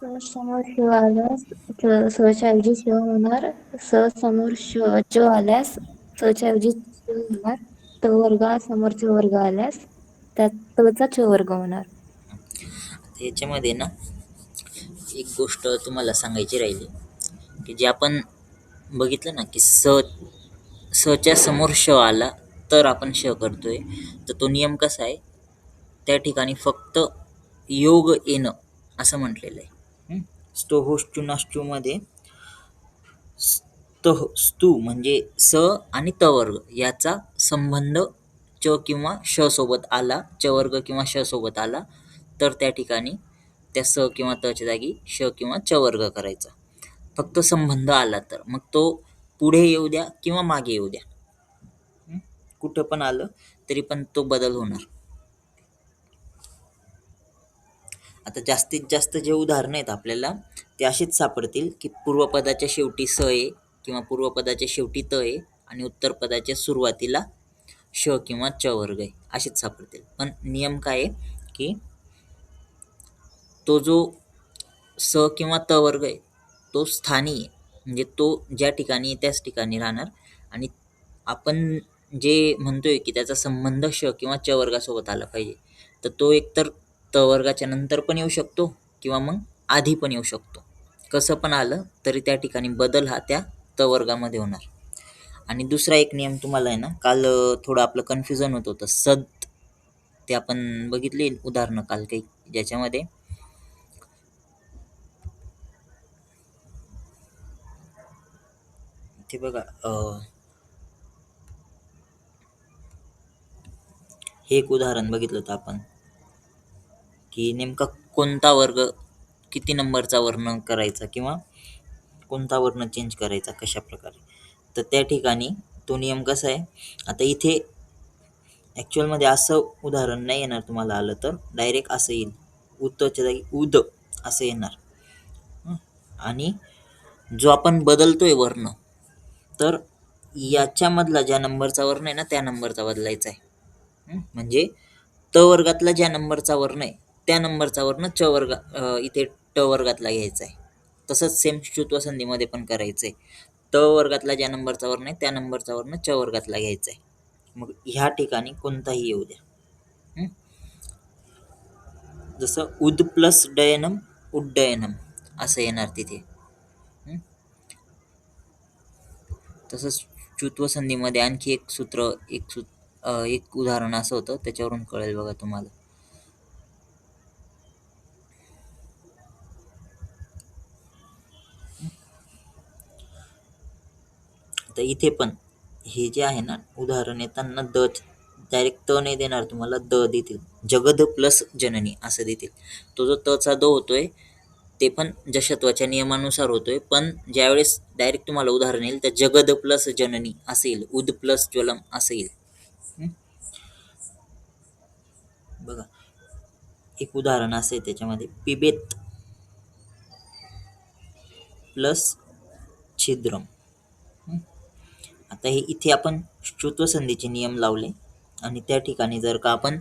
समोर श आल्यास सच्या ऐवजी श होणार. समोर च आल्यास च्या ऐवजी च होणार. समोर च वर्ग आल्यास त्यात चा च वर्ग होणार. याच्यामध्ये ना एक गोष्ट तुम्हाला सांगायची राहिली की जे आपण बघितलं ना की च्या समोर श आला तर आपण श करतोय. तर तो नियम कसा आहे, त्या ठिकाणी फक्त योग येणं असं म्हटलेलं आहे. स्टोहोस्टुनास्टू मध्ये स्तू म्हणजे स आणि त वर्ग याचा संबंध च किंवा श सोबत आला, च वर्ग किंवा श सोबत आला तर त्या ठिकाणी त्या स किंवा त च्या जागी श किंवा च वर्ग करायचा. फक्त संबंध आला तर मग तो पुढे येऊ द्या किंवा मागे येऊ द्या, कुठं पण आलं तरी पण तो बदल होणार. आता जास्तीत जास्त जे उदाहरण आहेत आपल्याला ते असेच सापडतील की पूर्वपदाच्या शेवटी स आहे किंवा पूर्वपदाच्या शेवटी त आहे आणि उत्तरपदाच्या सुरुवातीला श किंवा च वर्ग आहे, असेच सापडतील. पण नियम काय आहे की तो जो स किंवा त वर्ग आहे तो स्थानी आहे, म्हणजे तो ज्या ठिकाणी त्याच ठिकाणी राहणार. आणि आपण जे म्हणतोय की त्याचा संबंध श किंवा च वर्गासोबत आला पाहिजे, तर तो एकतर त वर्गाच्या नंतर पण येऊ शकतो किंवा मग आधी पण येऊ शकतो. कसं पण आलं तरी त्या ठिकाणी बदल हा त्या त वर्गामध्ये होणार. आणि दुसरा एक नियम तुम्हाला आहे ना, काल थोडं आपलं कन्फ्युजन होत होतं सद, ते आपण बघितले उदाहरणं काल काही, ज्याच्यामध्ये ते बघा हे एक उदाहरण बघितलं होतं आपण की नेमका कोणता वर्ग किती नंबरचा वर्ण करायचा किंवा कोणता वर्ण चेंज करायचा कशा प्रकारे. तर त्या ठिकाणी तो नियम कसा आहे, आता इथे ॲक्च्युअलमध्ये असं उदाहरण नाही येणार तुम्हाला आलं तर, डायरेक्ट असं येईल उतच्या जागी उद असं येणार. आणि जो आपण बदलतोय वर्ण, तर याच्यामधला ज्या नंबरचा वर्ण आहे ना त्या नंबरचा बदलायचा आहे. म्हणजे त वर्गातला ज्या नंबरचा वर्ण आहे त्या नंबरचा वर्ण इथे ट वर्गातला घ्यायचा आहे. तसंच सेम श्रुत्व संधीमध्ये पण करायचंय. त वर्गातला ज्या नंबरचा वर्ण आहे त्या नंबरचा वर्ण च वर्गातला घ्यायचा आहे. मग ह्या ठिकाणी कोणताही येऊ द्या. जसं उद प्लस डयनम उड्डयनम असं येणार तिथे. तसंच श्रुत्व संधीमध्ये आणखी एक सूत्र एक उदाहरण असं होतं, त्याच्यावरून कळेल बघा तुम्हाला. तर इथे पण हे जे आहे ना उदाहरण येताना द डायरेक्ट त नाही देणार तुम्हाला, द देतील. जगद प्लस जननी असं देतील. तो जो तचा द होतोय ते पण जशत्वाच्या नियमानुसार होतोय, पण ज्यावेळेस डायरेक्ट तुम्हाला उदाहरण येईल तर जगद प्लस जननी असं येईल, उद प्लस ज्वलम असं येईल. बघा एक उदाहरण असं आहे त्याच्यामध्ये, पिबेत प्लस छिद्रम. आता हे इथे आपण श्रुत्व संधीचे नियम लावले आणि त्या ठिकाणी जर का आपण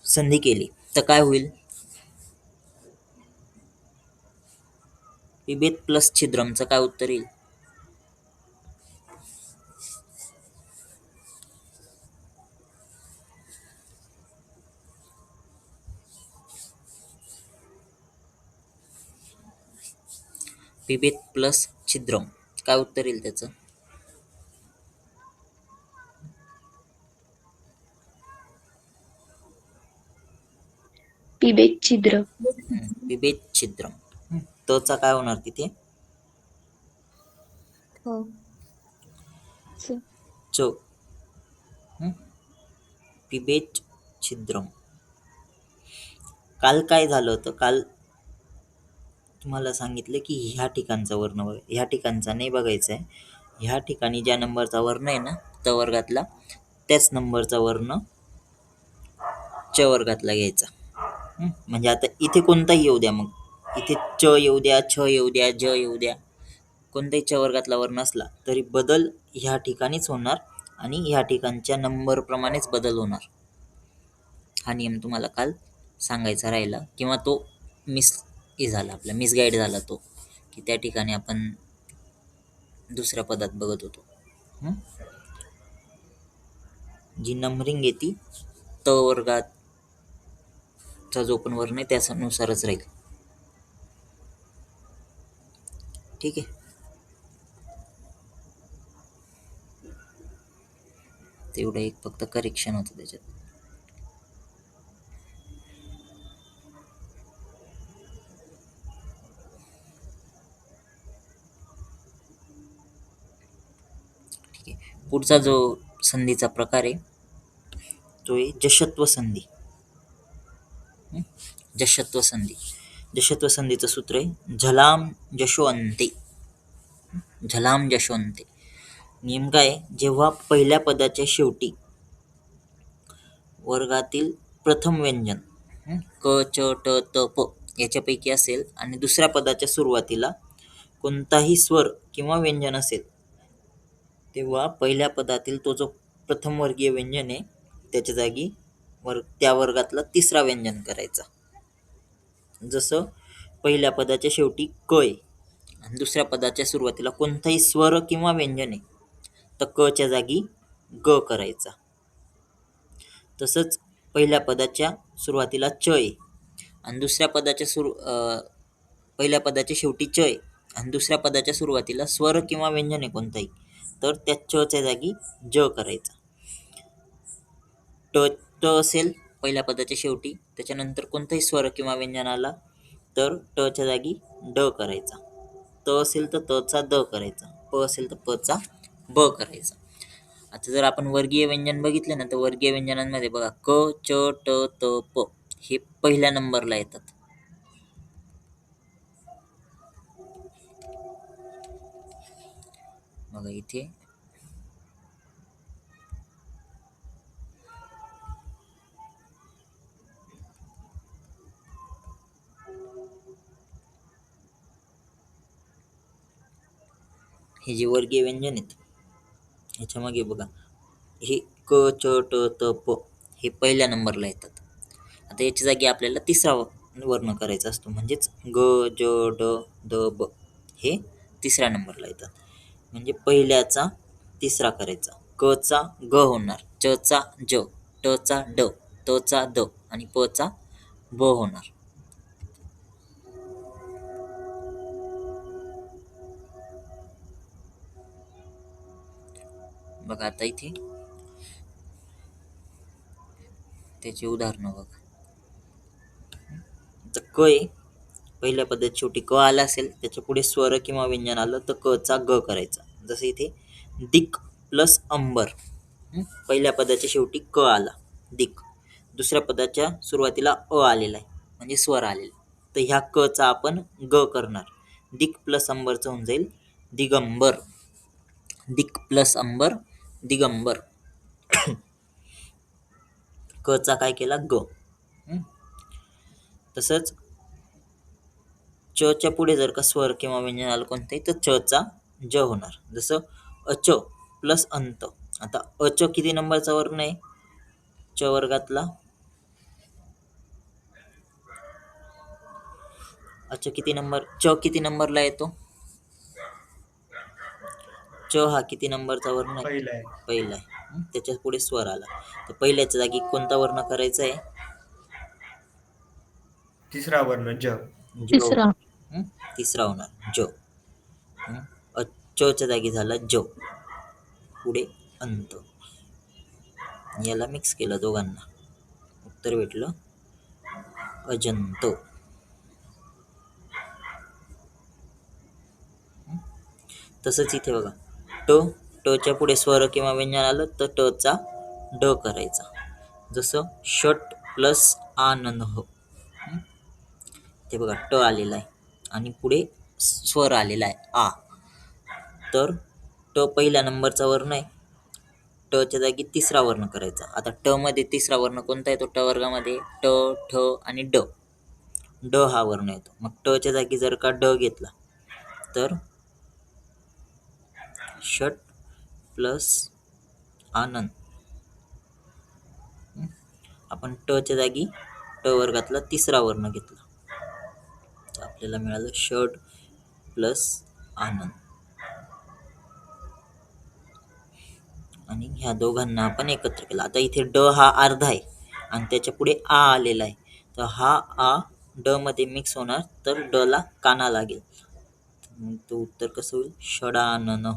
संधी केली तर काय होईल, पिबेत प्लस छिद्रमचं काय उत्तर येईल, पिबेत प्लस छिद्रम काय उत्तर येईल त्याचं, पिबेत छिद्र. पिबेत छिद्रम. तचा काय होणार तिथे, च. पिबेत छिद्रम. काल काय झालं होतं, काल तुम्हाला सांगितलं की ह्या ठिकाणचा वर्ण बघा, ह्या ठिकाणचा नाही बघायचा आहे. ह्या ठिकाणी ज्या नंबरचा वर्ण आहे ना त वर्गातला त्याच नंबरचा वर्ण च वर्गातला घ्यायचा. म्हणजे आता इथे कोणताही येऊ द्या, मग इथे च येऊ द्या, छ येऊ द्या, ज येऊ द्या, कोणताही च वर्गातला वर्ण असला तरी बदल ह्या ठिकाणीच होणार आणि ह्या ठिकाणच्या नंबर प्रमाणेच बदल होणार. हा नियम तुम्हाला काल सांगायचा राहिला किंवा तो मिस हे झालं आपला मिसगाईड झाला तो, की त्या ठिकाणी आपण दुसऱ्या पदात बघत होतो. हं? जी नंबरिंग आहे ती त वर्गाचा जो पण वर्ण आहे त्यानुसारच राहील. ठीक आहे. तेवढं एक फक्त करेक्शन होतं त्याच्यात. ठीक आहे. पुढचा जो संधीचा प्रकार आहे तो आहे जशत्व संधी. जशत्व संधी. जशत्व संधीचं सूत्र आहे झलाम जशोअंते. झलाम जशोअंते. नेमकं आहे जेव्हा पहिल्या पदाच्या शेवटी वर्गातील प्रथम व्यंजन क च ट त प याच्यापैकी असेल आणि दुसऱ्या पदाच्या सुरुवातीला कोणताही स्वर किंवा व्यंजन असेल, तेव्हा पहिल्या पदातील तो जो प्रथम वर्गीय व्यंजन आहे त्याच्या जागी त्या वर्गातला तिसरा व्यंजन करायचा. जसं पहिल्या पदाच्या शेवटी क आहे आणि दुसऱ्या पदाच्या सुरुवातीला कोणताही स्वर किंवा व्यंजन आहे तर क च्या जागी ग करायचा. तसंच पहिल्या पदाच्या सुरुवातीला च आहे आणि दुसऱ्या पदाच्या पहिल्या पदाच्या शेवटी च आहे आणि दुसऱ्या पदाच्या सुरुवातीला स्वर किंवा व्यंजन आहे कोणताही, तर त्या च च्या जागी ज करायचा. ट असेल पहिल्या पदाच्या शेवटी, त्याच्यानंतर कोणताही स्वर किंवा व्यंजन आला तर ट च्या जागी ड करायचा. त असेल तर त चा द करायचा. प असेल तर प चा ब करायचा. आता जर आपण वर्गीय व्यंजन बघितले ना तर वर्गीय व्यंजनांमध्ये बघा क च ट त प हे पहिल्या नंबरला येतात. बघा इथे हे जे वर्गीय व्यंजन आहेत ह्याच्यामागे बघा हे क च ट त प हे पहिल्या नंबरला येतात. आता याच्या जागी आपल्याला तिसरा वर्ण करायचा असतो, म्हणजेच ग ज ड द ब हे तिसऱ्या नंबरला येतात. म्हणजे पहिल्याचा तिसरा करायचा. क चा ग होणार, च चा ज, ट चा ड, त चा द आणि प चा ब होणार. बघा आता इथे त्याची उदाहरणं बघा. तर क आहे पहिल्या पदात शेवटी क आला असेल त्याच्या पुढे स्वर किंवा व्यंजन आलं तर क चा ग करायचा. जसं इथे दिक प्लस अंबर. पहिल्या पदाच्या शेवटी क आला दिक, दुसऱ्या पदाच्या सुरुवातीला अ आलेला आहे म्हणजे स्वर आलेला, तर ह्या क चा आपण ग करणार. दिक प्लस अंबरचं होऊन जाईल दिगंबर. दिक प्लस अंबर दिगंबर. क चा काय केला ग. तसंच च च्या पुढे जर का स्वर किंवा व्यंजन आलं कोणतंही तर च चा ज होणार. जसं अच प्लस अंत. आता अच किती नंबरचा वर्ण आहे च वर्गातला? च किती नंबरला येतो? च हा किती नंबरचा वर्ण आहे? पहिला आहे. त्याच्या पुढे स्वर आला तर पहिल्याच्या जागी कोणता वर्ण करायचा आहे? तिसरा वर्ण ज. तिसरा. तिसरा होणार ज. च च्या जागी झाला ज, पुढे अंत. याला मिक्स केलं दोघांना, उत्तर भेटलं अजंत. तसंच इथे बघा ट च्या पुढे स्वर किंवा व्यंजन आलं तर ट चा ड करायचा. जसं षट प्लस आनंद. ते बघा ट आलेला आहे आणि पुढे स्वर आलेला आहे आ, तर ट पहिल्या नंबरचा वर्ण आहे, ट च्या जागी तिसरा वर्ण करायचा. आता ट मध्ये तिसरा वर्ण कोणता येतो ट वर्गामध्ये? ट, ठ आणि ड. ड हा वर्ण येतो. मग ट च्या जागी जर का ड घेतला तर षट प्लस आनंद. आपण ट च्या जागी ट वर्गातला तिसरा वर्ण घेतला. आपल्याला मिळालं षड प्लस आनंद. आणि ह्या दोघांना आपण एकत्र केलं. आता इथे ड हा अर्धा आहे आणि त्याच्या पुढे आ आलेला आहे, तर हा आ ड मध्ये मिक्स होणार, तर ड ला काना लागेल. मग तो उत्तर कसं होईल? षडानन.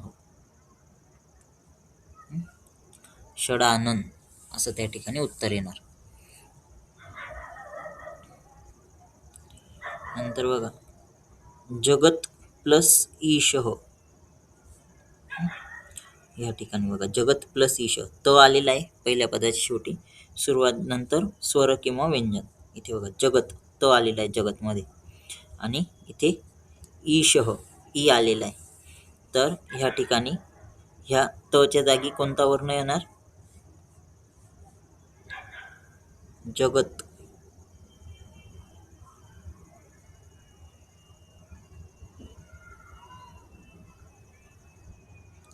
षडानन असं त्या ठिकाणी उत्तर येणार. नंतर बघा, जगत प्लस ईशः. या ठिकाणी बघा, जगत प्लस ईश, त आलेला आहे पहिल्या पदाच्या शेवटी, सुरुवात नंतर स्वर किंवा व्यंजन. इथे बघा जगत, त आलेला आहे जगत मध्ये, आणि इथे ईशः, ई आलेला आहे. तर ह्या ठिकाणी ह्या तच्या जागी कोणता वर्ण येणार? जगत.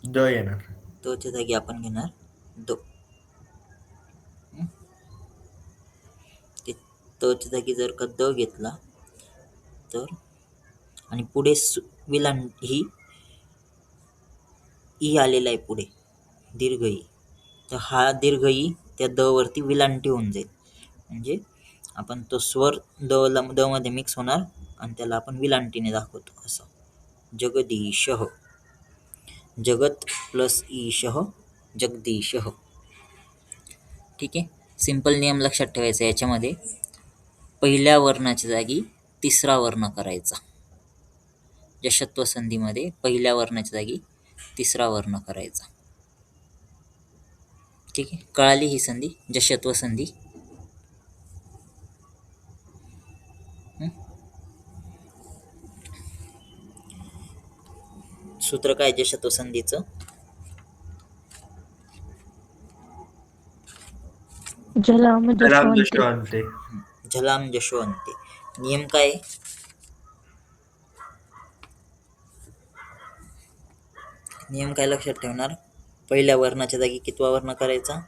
द येणार. तच्या जागी आपण घेणार द. ते तच्या जागी जर का द घेतला तर, आणि पुढे ही ई आलेला आहे पुढे, दीर्घ ई, तर हा दीर्घ ई त्या द वरती विलांटी होऊन जाईल. म्हणजे आपण तो स्वर द मध्ये मिक्स होणार आणि त्याला आपण विलांटीने दाखवतो असं. जगदीशः. जगत प्लस ईशः, जगदीशः. ठीक आहे. सिंपल नियम लक्षात ठेवायचा याच्यामध्ये, पहिल्या वर्णाच्या जागी तिसरा वर्ण करायचा. जशत्व संधीमध्ये पहिल्या वर्णाच्या जागी तिसरा वर्ण करायचा. ठीक आहे, कळाली ही संधी, जशत्व संधी. सूत्र काय जशत्व संधीचं? झलाम जलाम जशवंती. जशवंते. झलाम जशवंते. नियम काय? नियम काय लक्षात ठेवणार? पहिल्या वर्णाच्या जागी कितवा वर्ण करायचा?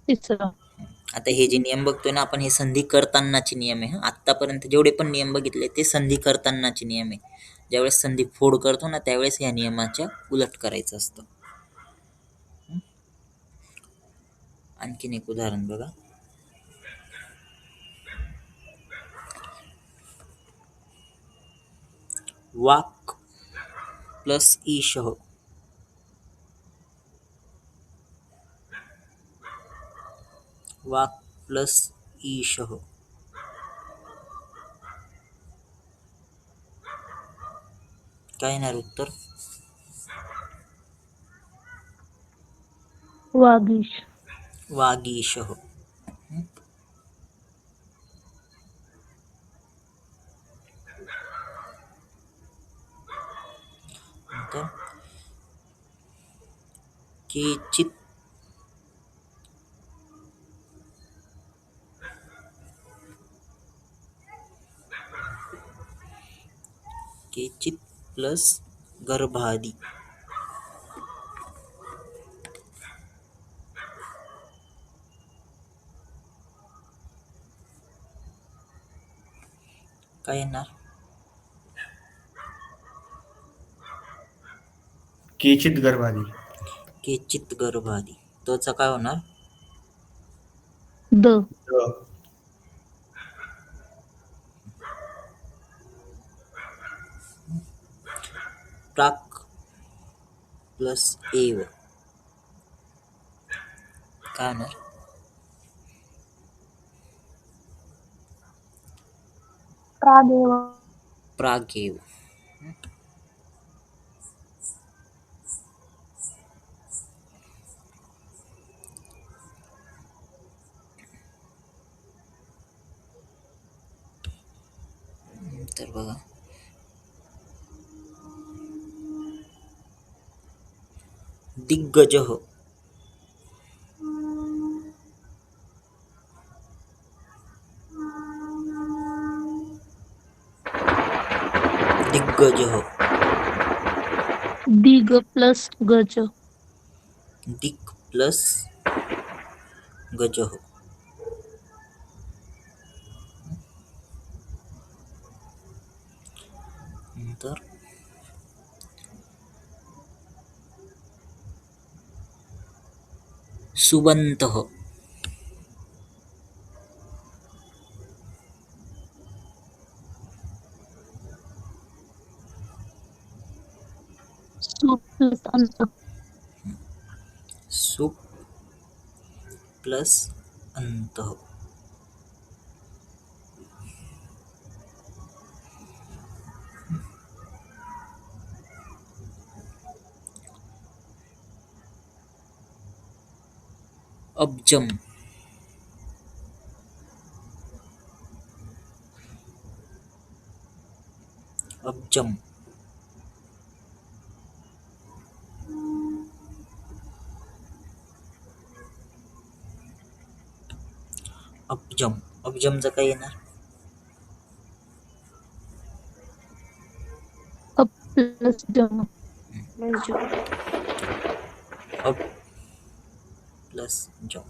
तिसरा. आता हे जे नियम बघतोय ना आपण, हे संधी करतानाचे नियम आहे. आतापर्यंत जेवढे पण नियम बघितले ते संधी करतानाचे नियम आहे. ज्यावेळेस संधी फोड करतो ना, त्यावेळेस या नियमाच्या उलट करायचं असतं. आणखीन एक उदाहरण बघा. वाक प्लस ईशः. वाक प्लस ईशः. काय येणार उत्तर? वागीश. वागीशः. नंतर केचित केचित प्लस गर्भादी. काय येणार? केचित गर्भादी. केचित गर्भादी. तोचा काय होणार? द. द. प्राक प्लस एव. काय होणार? प्रागेव. प्रागेव. तर बघा, दिग्गजः. दिग्गजः. दिग प्लस गज. दिक प्लस गजः. तर सुबन्तः. सु प्लस अंत. सुप् प्लस अंतः. अब्जम. अब्जम. अब्जम. अब्जमचं काय येणार? अप प्लस जम. अब प्लस जम.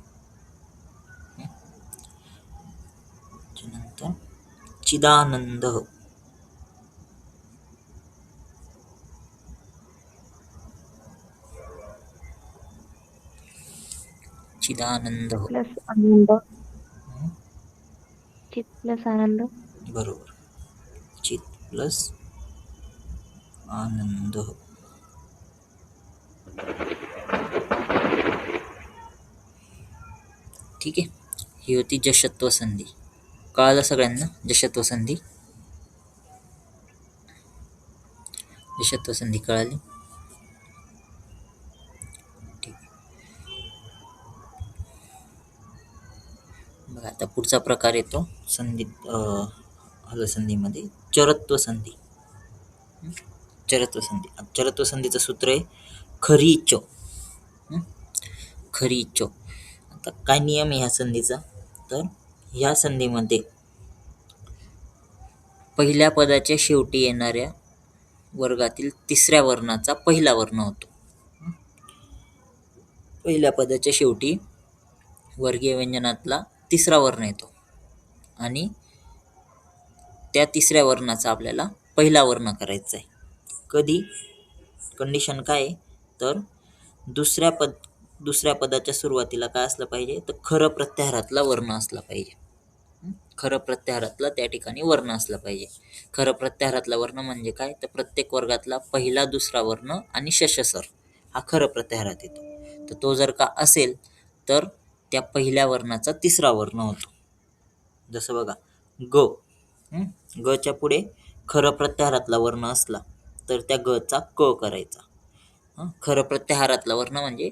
त्यानंतर चिदानंद. चिदानंद. प्लस आनंद. चित प्लस आनंद. बरोबर. चित प्लस आनंद. ठीक आहे. ही होती जशत्व संधी. कळालं सगळ्यांना जशत्व संधी? जशत्व संधी कळाली? ठीक. बघा आता पुढचा प्रकार येतो संधी हलसंधीमध्ये चरत्व संधी. चरत्व संधी. चरत्व संधीचं सूत्र आहे खरीच. खरीच. आता काय नियम आहे ह्या संधीचा? तर ह्या संधीमध्ये पहिल्या पदाच्या शेवटी येणाऱ्या वर्गातील तिसऱ्या वर्णाचा पहिला वर्ण होतो. पहिल्या पदाच्या शेवटी वर्गीय व्यंजनातला तिसरा वर्ण येतो आणि त्या तिसऱ्या वर्णाचा आपल्याला पहिला वर्ण करायचा आहे. कधी? कंडिशन काय आहे? तर दुसऱ्या पदाच्या सुरुवातीला काय असलं पाहिजे? तर खरं प्रत्याहारातला वर्ण असला पाहिजे. खरं प्रत्याहारातला त्या ठिकाणी वर्ण असला पाहिजे. खरं प्रत्याहारातला वर्ण म्हणजे काय? तर प्रत्येक वर्गातला पहिला, दुसरा वर्ण आणि शशसर हा खरं प्रत्याहारात येतो. तर तो जर का असेल तर त्या पहिल्या वर्णाचा तिसरा वर्ण होतो. जसं बघा ग. गच्या पुढे खरं प्रत्याहारातला वर्ण असला तर त्या गचा क करायचा. खरं प्रत्याहारातला वर्ण म्हणजे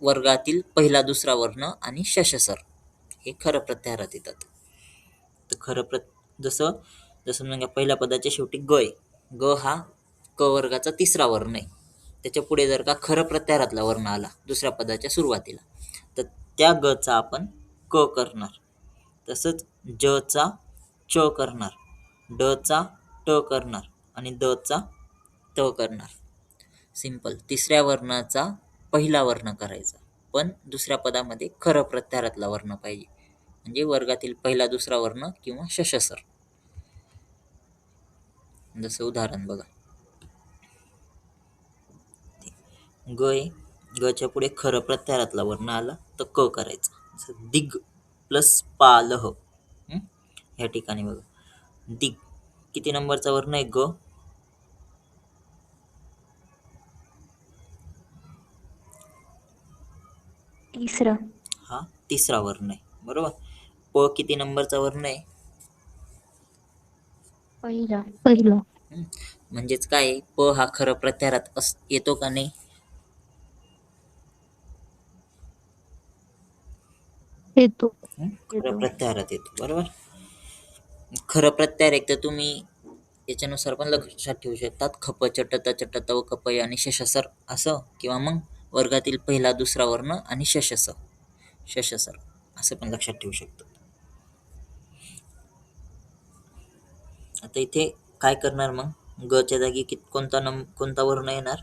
वर्गातील पहिला, दुसरा वर्ण आणि शशसर हे खरं प्रत्याहारात येतात. तर जसं म्हणजे पहिल्या पदाच्या शेवटी ग आहे. ग हा क वर्गाचा तिसरा वर्ण आहे. त्याच्या पुढे जर का खरं प्रत्याहारातला वर्ण आला दुसऱ्या पदाच्या सुरुवातीला तर त्या गचा आपण क करणार. तसंच जचा च करणार, डचा ट करणार आणि दचा त करणार. सिंपल. तिसऱ्या वर्णाचा पहिला वर्ण करायचा पण दुसऱ्या पदामध्ये खरं प्रत्याहारातला वर्ण पाहिजे म्हणजे वर्गातील पहिला, दुसरा वर्ण किंवा शशसर. जसं उदाहरण बघा ग आहे. गच्या पुढे खरं प्रत्याहारातला वर्ण आला तर क करायचा. जसं दिग प्लस पालह. ह्या ठिकाणी बघा दिग किती नंबरचा वर्ण आहे? ग. तिसरा. हा तिसरा वर्ण आहे. बरोबर. प किती नंबरचा वर्ण आहे? पहिला. पहिला. म्हणजेच काय आहे? प हा खरं प्रत्याहारात येतो का नाही? येतो. खरं प्रत्याहारात येतो. बरोबर. खरं प्रत्याहार एक तर तुम्ही याच्यानुसार पण लक्षात ठेवू शकतात. खप, चटत, चटत व कपय आणि शशसर असं किंवा मग वर्गातील पहिला, दुसरा वर्ण आणि शशसर असं पण लक्षात ठेवू शकतो. आता इथे काय करणार मग? गच्या जागी कोणता वर्ण येणार?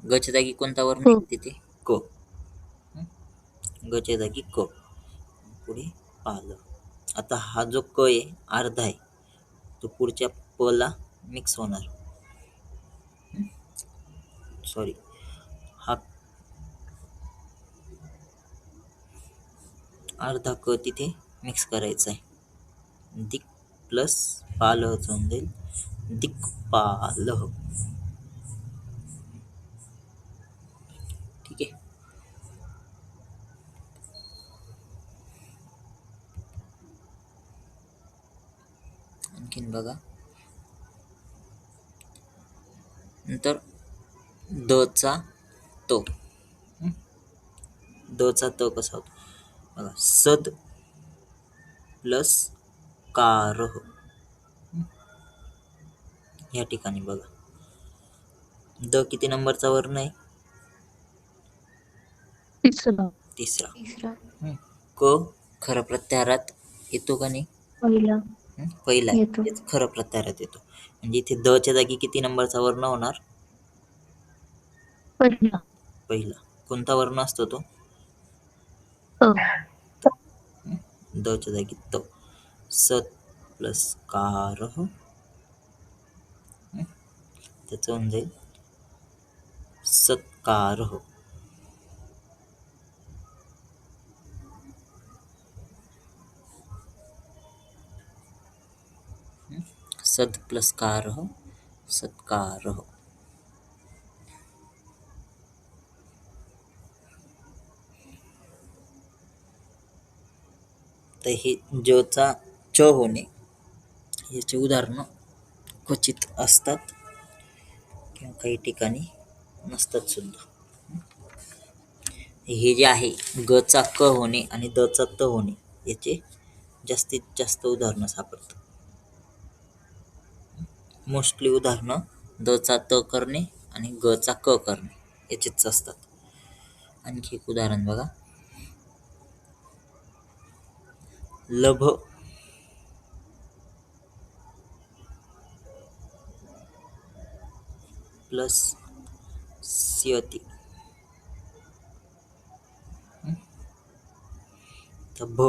गच्या जागी कोणता वर्ण आहे तिथे? क. गच्या जागी क. पुढे पाल. आता हा जो क आहे अर्धा आहे, तो पुढच्या प ला मिक्स होणार. सॉरी, हा अर्धा क तिथे मिक्स करायचा आहे. दिक प्लस पाल होऊन जाईल दिक्पाल. ठीक आहे. आणखीन बघा, नंतर द चा तो. द चा त कसा होतो बघा, सद प्लस कारह. या ठिकाणी बघा, द किती नंबरचा वर्ण आहे? तिसरा. तिसरा. क खरं प्रत्याहारात येतो का नाही? पहिला पहिला येतो. तेच खरं प्रत्याहारात येतो. म्हणजे इथे द च्या जागी किती नंबरचा वर्ण होणार? पहिला. पहिला. कोणता वर्ण असतो तो? अ. द च्या जागी त. सत प्लस कारह. त्याचं होऊन जाईल सत्कारह. सद प्लस कारह, सत्कारह. तर हे जचा च होणे याचे उदाहरणं क्वचित असतात किंवा काही ठिकाणी नसतात सुद्धा. हे जे आहे ग चा क होणे आणि द चा त होणे याचे जास्तीत जास्त उदाहरणं सापडतात. मोस्टली उदाहरणं द चा त करणे आणि ग चा क करणे याचेच असतात. आणखी एक उदाहरण बघा, लभ प्लस स्यती. तर भ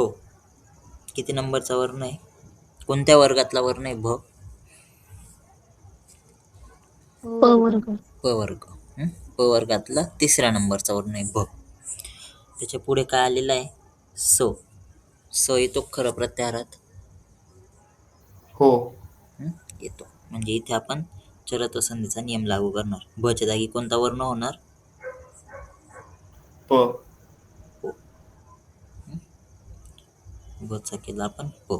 किती नंबरचा वर्ण आहे? कोणत्या वर्गातला वर्ण आहे भ? प वर्ग. प वर्ग. प वर्गातला तिसऱ्या नंबरचा वर्ण आहे भ. त्याच्या पुढे काय आलेलं आहे? स. स येतो खरं प्रत्याहारात? हो. येतो. म्हणजे इथे आपण चरत्व संधीचा नियम लागू करणार. भ च्या जागी कोणता वर्ण होणार? प. ब चा केला आपण प.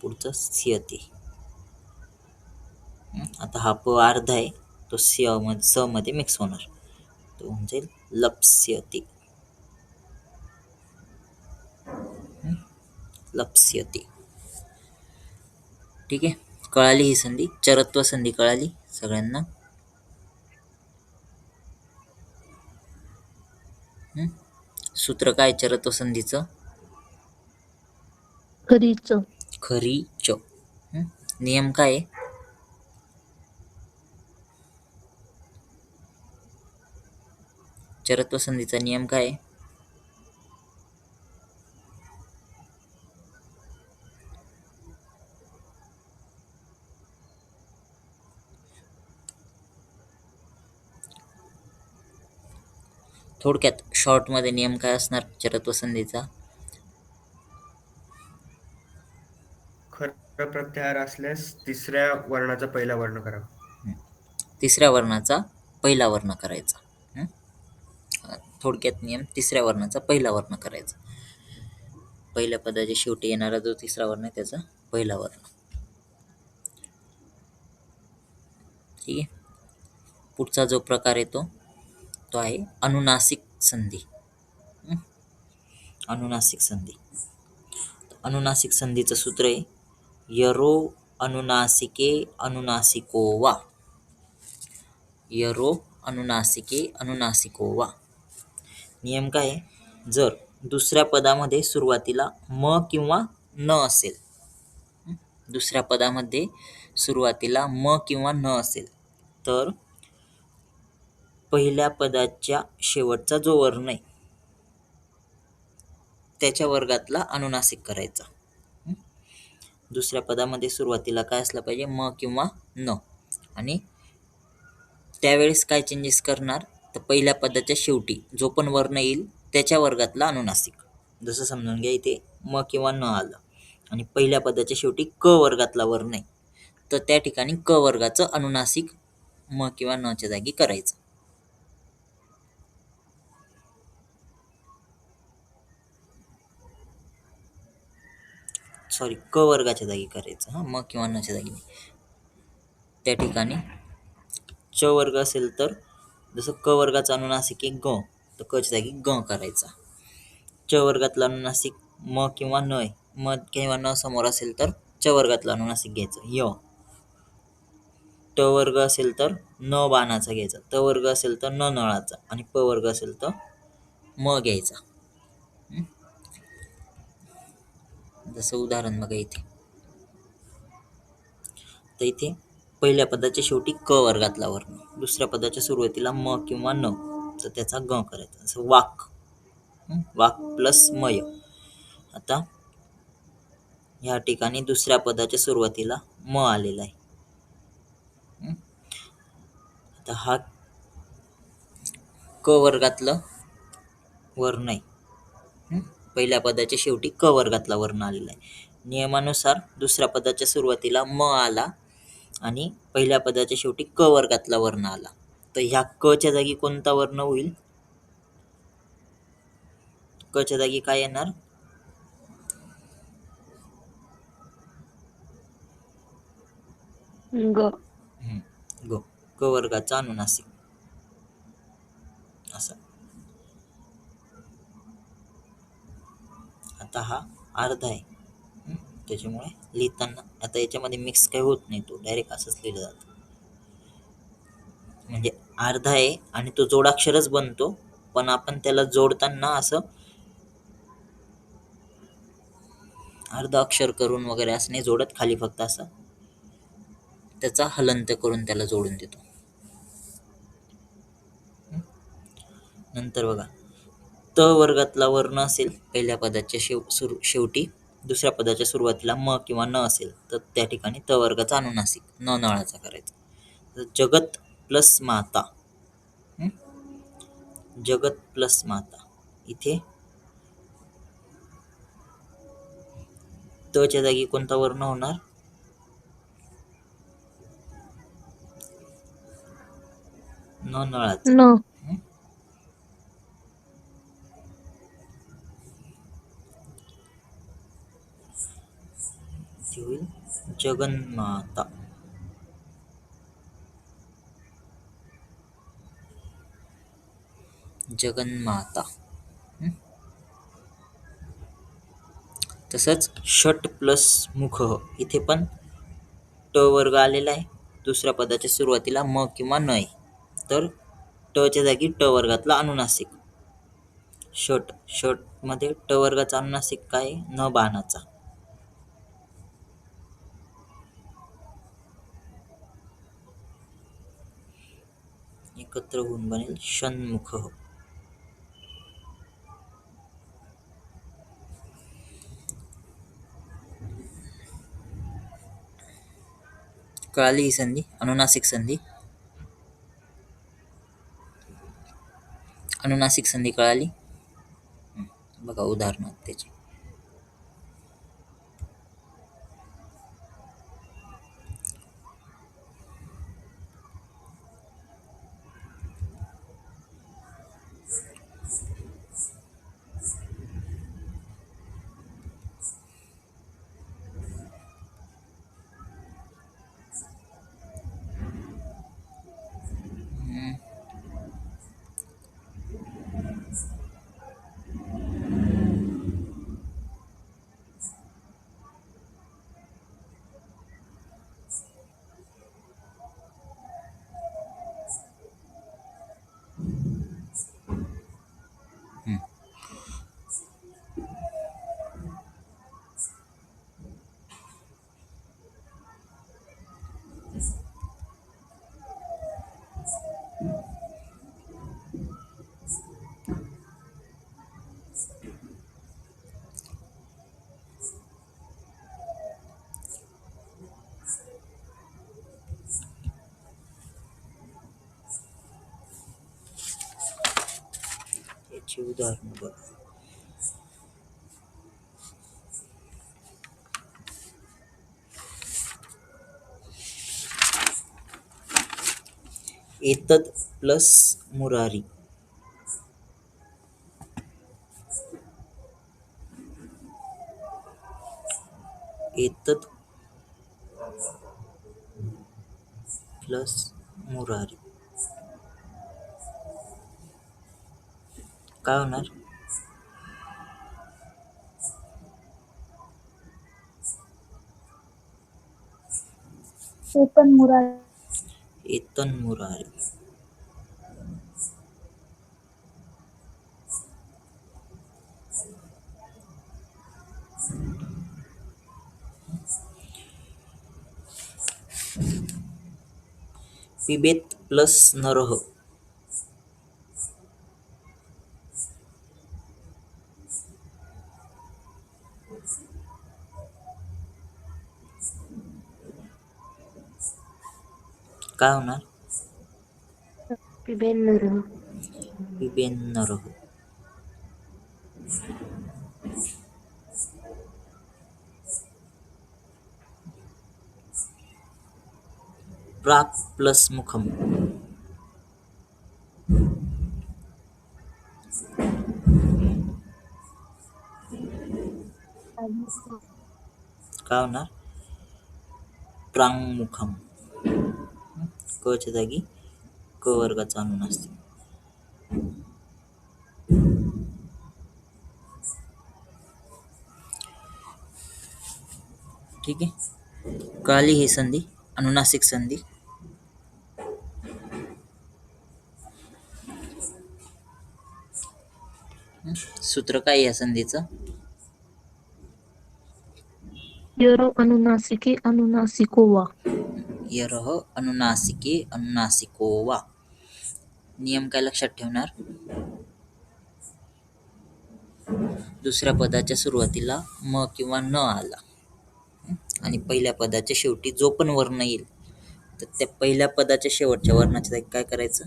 पुढचं स्यती. आता हा प अर्धा आहे, तो स मध्ये मिक्स होणार, तो होऊन जाईल लप्स्यती. लप्स्यती. ठीक आहे. कळाली ही संधी, चरत्व संधी कळाली सगळ्यांना? सूत्र काय चरत्व संधीचं? खरीच. खरीच. नियम काय आहे? चरत्व संधीचा नियम काय आहे? थोडक्यात शॉर्टमध्ये नियम काय असणार चरत्व संधीचा? खरं प्रत्याहार असल्यास तिसऱ्या वर्णाचा पहिला वर्ण करावा. तिसऱ्या वर्णाचा पहिला वर्ण करायचा. थोडक्यात नियम, तिसऱ्या वर्णाचा पहिला वर्ण करायचा. पहिल्या पदाच्या शेवटी येणारा जो तिसरा वर्ण आहे त्याचा पहिला वर्ण. ठीक आहे. पुढचा जो प्रकार येतो तो आहे अनुनासिक संधी. अनुनासिक संधी. अनुनासिक संधीचं सूत्र आहे यरो अनुनासिके अनुनासिको वा. यरो अनुनासिके अनुनासिको वा. नियम काय आहे? जर दुसऱ्या पदामध्ये सुरुवातीला म किंवा न असेल, दुसऱ्या पदामध्ये सुरुवातीला म किंवा न असेल, तर पहिल्या पदाच्या शेवटचा जो वर्ण आहे त्याच्या वर्गातला अनुनासिक करायचा. दुसऱ्या पदामध्ये सुरुवातीला काय असलं पाहिजे, म किंवा न. आणि त्यावेळेस काय चेंजेस करणार, तर पहिल्या पदाच्या शेवटी जो पण वर्ण येईल त्याच्या वर्गातला अनुनासिक. जसं समजून घ्या, इथे म किंवा न आलं आणि पहिल्या पदाच्या शेवटी क वर्गातला वर्ण आहे, तर त्या ठिकाणी क वर्गाचं अनुनासिक म किंवा न च्या जागी करायचं. सॉरी, क वर्गाच्या जागी करायचं, हा, म किंवा न च्या जागी नाही. त्या ठिकाणी च वर्ग असेल तर जसं क वर्गाचा अनुनासिक आहे ग, तर क च्या जागी ग करायचा. च वर्गातला अनुनासिक म किंवा न आहे, म किंवा न समोर असेल तर च वर्गातला अनुनासिक घ्यायचं य. ट वर्ग असेल तर न बाणाचा घ्यायचा, त वर्ग असेल तर न नळाचा आणि प वर्ग असेल तर म घ्यायचा. जसं उदाहरण बघा इथे. तर इथे पहिल्या पदाच्या शेवटी क वर्गातला वर्ण, दुसऱ्या पदाच्या सुरुवातीला म किंवा न, तर त्याचा ग करायचा. जसं वाक, वाक प्लस मय. आता ह्या ठिकाणी दुसऱ्या पदाच्या सुरुवातीला म आलेला आहे. आता हा क वर्गातलं वर्ण आहे. पहिल्या पदाच्या शेवटी क वर्गातला वर्ण आलेला आहे. नियमानुसार दुसऱ्या पदाच्या सुरुवातीला म आला आणि पहिल्या पदाच्या शेवटी क वर्गातला वर्ण आला, तर ह्या क च्या जागी कोणता वर्ण होईल, क च्या जागी काय येणार, ग. ग, क वर्गाचा अनुनासिक. असं. आता हा अर्धा आहे, त्याच्यामुळे लिहिताना आता याच्यामध्ये मिक्स काही होत नाही, तो डायरेक्ट असंच लिहिलं जातं. म्हणजे अर्धा आहे आणि तो जोडाक्षरच बनतो, पण आपण त्याला जोडताना असं अर्ध अक्षर करून वगैरे असं नाही जोडत, खाली फक्त असं त्याचा हलंत करून त्याला जोडून देतो. नंतर बघा, त वर्गातला वर्ण असेल पहिल्या पदाच्या शेवटी, दुसऱ्या पदाच्या सुरुवातीला म किंवा न असेल तर त्या ठिकाणी त वर्गाचा अनुनासिक न नळाचा करायचा. तर जगत प्लस माता, जगत प्लस माता, इथे त च्या जागी कोणता वर्ण होणार, न नळाचा. न. ती होईल जगन्माता. जगन्माता. तसंच षट प्लस मुख, इथे पण ट वर्ग आलेला आहे, दुसऱ्या पदाच्या सुरुवातीला म किंवा न आहे, तर ट च्या जागी ट वर्गातला अनुनासिक षट. षट मध्ये ट वर्गाचा अनुनासिक काय, न बाणाचा. एकत्र होऊन बनेल षण्मुख. कळाली ही संधी, अनुनासिक संधी. अनुनासिक संधी कळाली. बघा उदाहरणात त्याची. ची उदाहरण बघा. एतद प्लस मुरारी. एतद प्लस मुरारी काय होणार? चेतन मुरारी. एतन मुरारी. पिबेत प्लस नरह. काय होणार? पिबेन नरह. पिबेन नरह. प्राक प्लस मुखम. काय होणार? प्रांगमुखम. क च्या जागी क वर्गाचा अनुनासिक. ठीक आहे. कळाली ही संधी, अनुनासिक संधी. सूत्र काय या संधीचं? यरो अनुनासिके अनुनासिकोवा. यरह अनुनासिके अनुनासिकोवा. नियम काय लक्षात ठेवणार? दुसऱ्या पदाच्या सुरुवातीला म किंवा न आला आणि पहिल्या पदाच्या शेवटी जो पण वर्ण येईल तर त्या पहिल्या पदाच्या शेवटच्या वर्णाच्या जागी काय करायचं?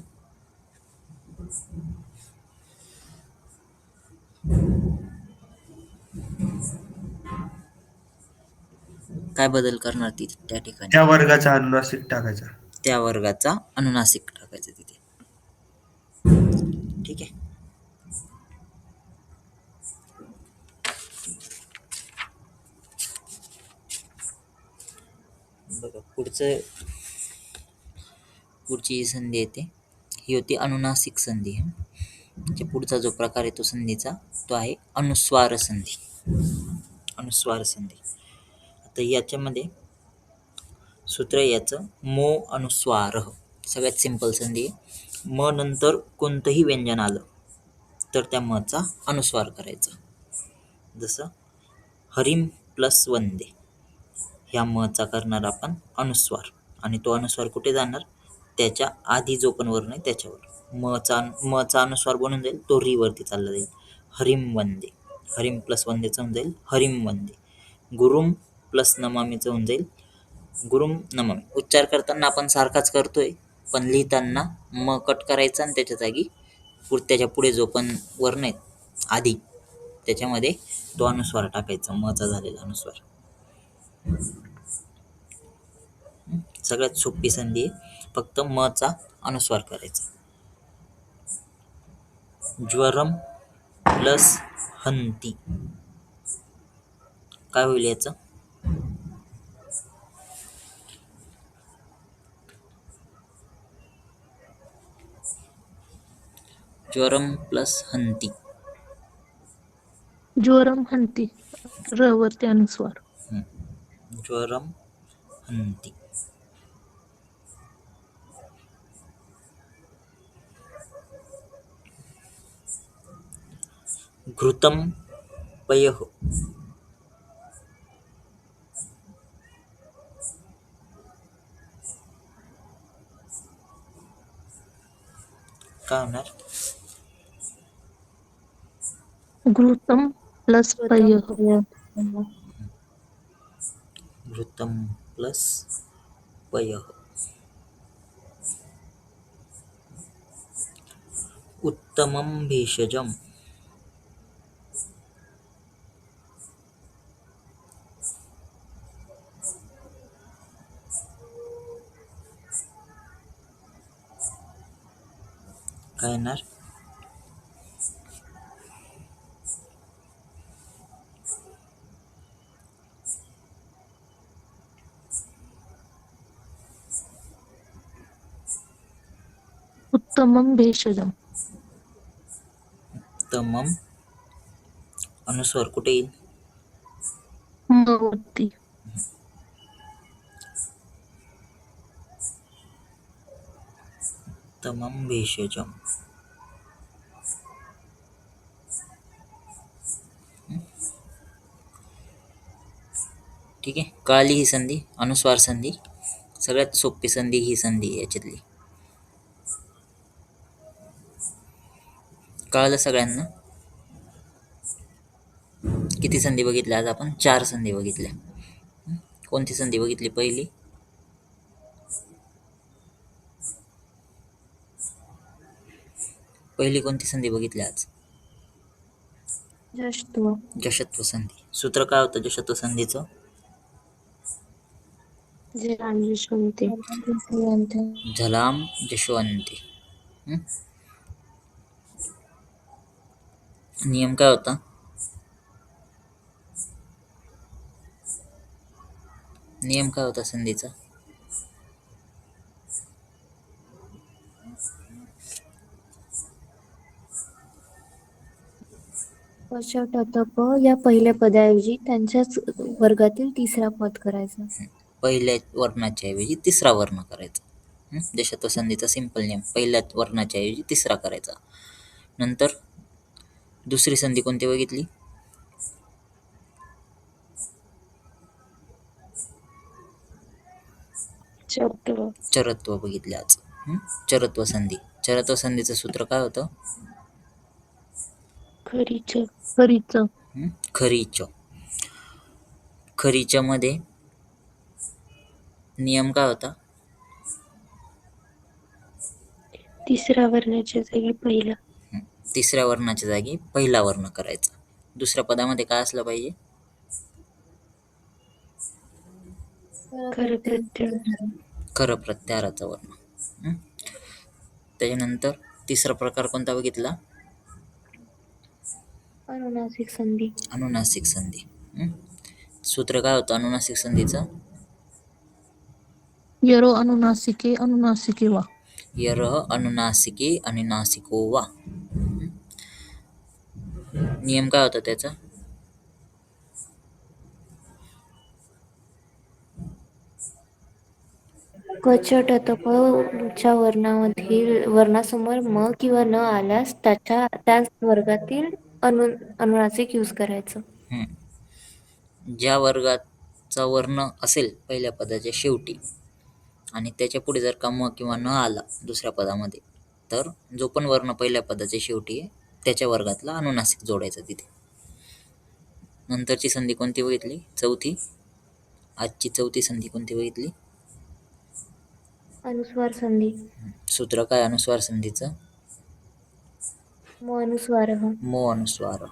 काय बदल करणार त्या ठिकाणी? त्या वर्गाचा अनुनासिक टाकायचा. त्या वर्गाचा अनुनासिक टाकायचा तिथे. ठीक आहे. बघा पुढची संधी येते ही होती अनुनासिक संधी. म्हणजे पुढचा जो प्रकार आहे तो संधीचा तो आहे अनुस्वार संधी. अनुस्वार संधी. आता याच्यामध्ये सूत्र याचं मो अनुस्वार. सगळ्यात सिंपल संधी आहे. म नंतर कोणतंही व्यंजन आलं तर त्या मचा अनुस्वार करायचा. जसं हरिम प्लस वंदे ह्या मचा करणार आपण अनुस्वार आणि तो अनुस्वार कुठे जाणार? त्याच्या आधी जो पण वर्ण आहे त्याच्यावर. मचा अनुस्वार बनून जाईल तो री वरती चालला जाईल. हरिम वंदे. हरिम प्लस वंदेचं होऊन जाईल हरिम वंदे. गुरुम प्लस नमामीचं होऊन जाईल गुरुम नमामी. उच्चार करताना आपण सारखाच करतोय पण लिहिताना म कट करायचा आणि त्याच्या जागी त्याच्या पुढे जो पण वर्ण आहेत आधी त्याच्यामध्ये तो अनुस्वार टाकायचा, मचा झालेला अनुस्वार. सगळ्यात सोपी संधी आहे, फक्त मचा अनुस्वार करायचा. ज्वरम प्लस हंती काय होईल याचं? ज्वरम प्लस हंती. ज्वरम हंती. र वरती अनुस्वार. ज्वरम हंती. घृतम पयः. काय होणार? घृतम प्लस पयः. घृतम प्लस पयः. उत्तमम भेषजम. काय येणार? उत्तमम भेषजम. तमम अनुस्वार कुठे येईल? म वरती. तमम भेषजम. ठीक आहे. कळाली ही संधी, अनुस्वार संधी. सगळ्यात सोपी संधी ही संधी आहे याच्यातली. कळालं सगळ्यांना? किती संधी बघितल्या आज आपण? 4 संधी बघितल्या. कोणती संधी बघितली पहिली? पहिली कोणती संधी बघितली आज? जष्टव. जशत्व संधी. सूत्र काय होतं जशत्व संधीचं? जे आणते. झलाम जशवंती. नियम काय होता? नियम काय होता संधीचा? प या पहिल्या पदाऐवजी त्यांच्याच वर्गातील तिसरा पद करायचा. पहिल्या वर्णाच्या ऐवजी तिसरा वर्ण करायचा. जशत्व संधीचा सिंपल नियम. पहिल्या वर्णाच्या ऐवजी तिसरा करायचा. नंतर दुसरी संधी कोणती बघितली? चरत्व बघितले आज. चरत्व संधी. चरत्व संधीचं सूत्र काय होतं? खरीच. खरीच. खरीच्या मध्ये नियम काय होता? तिसऱ्या वर्णाच्या जागी पहिला. तिसऱ्या वर्णाच्या जागी पहिला वर्ण करायचा. दुसऱ्या पदामध्ये काय असलं पाहिजे? खरं प्रत्याहाराचा वर्ण. त्याच्यानंतर तिसरा प्रकार कोणता बघितला? अनुनासिक संधी. अनुनासिक संधी. सूत्र काय होतं अनुनासिक संधीचं? यरो अनुनासिके अनुनासिके वा. यरः अनुनासिके अनुनासिको वा. नियम काय होता त्याचा? च्या वर्णामधील वर्णासमोर म किंवा न आल्यास त्याच वर्गातील अनुनासिक यूज करायचं. ज्या वर्गाचा वर्ण असेल पहिल्या पदाच्या शेवटी आणि त्याच्या पुढे जर का म किंवा न आला दुसऱ्या पदामध्ये, तर जो पण वर्ण पहिल्या पदाच्या शेवटी आहे त्याच्या वर्गातला अनुनासिक जोडायचा तिथे. नंतरची संधी कोणती बघितली? चौथी. आजची चौथी संधी कोणती बघितली? अनुस्वार संधी. सूत्र काय अनुस्वार संधीचं? म अनुस्वार. मो अनुस्वार.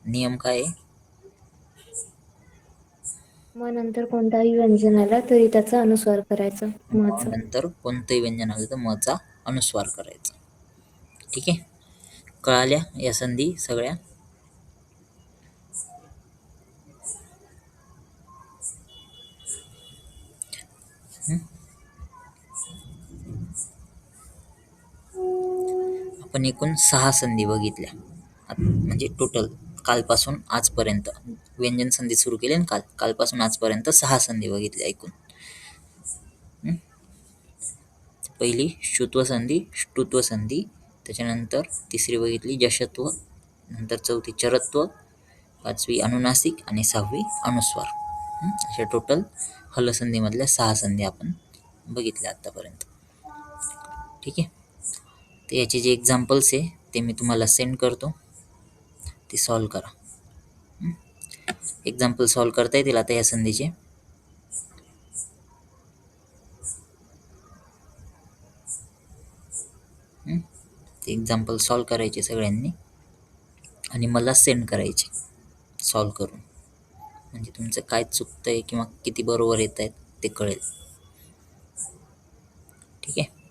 नियम काय आहे? मग नंतर कोणताही व्यंजन आला तरी त्याचा अनुस्वार करायचा. नंतर कोणतंही व्यंजन आलं तर मचा अनुस्वार करायचा. ठीक आहे. कळाल्या या संधी सगळ्या? आपण एकूण 6 संधी बघितल्या. म्हणजे टोटल कालपासून आजपर्यंत व्यंजन संधी सुरू केली आणि कालपासून आजपर्यंत 6 संधी बघितल्या एकूण. पहिली शुत्व संधी, ष्टुत्व संधी, त्याच्यानंतर तिसरी बघितली जशत्व, नंतर चौथी चरत्व, पाचवी अनुनासिक आणि 6वी अनुस्वार. अशा टोटल हलसंधीमधल्या 6 संधी आपण बघितल्या आतापर्यंत. ठीक आहे. तर याचे जे एक्झाम्पल्स आहे ते मी तुम्हाला सेंड करतो, ते सॉल्व करा. एक्झाम्पल सॉल्व करता येतील आता या संधीचे? एक्झाम्पल सॉल्व करायचे सगळ्यांनी आणि मला सेंड करायचे सॉल्व करून, म्हणजे तुमचं काय चुकतंय किंवा किती बरोबर येत आहेत ते कळेल. ठीक आहे.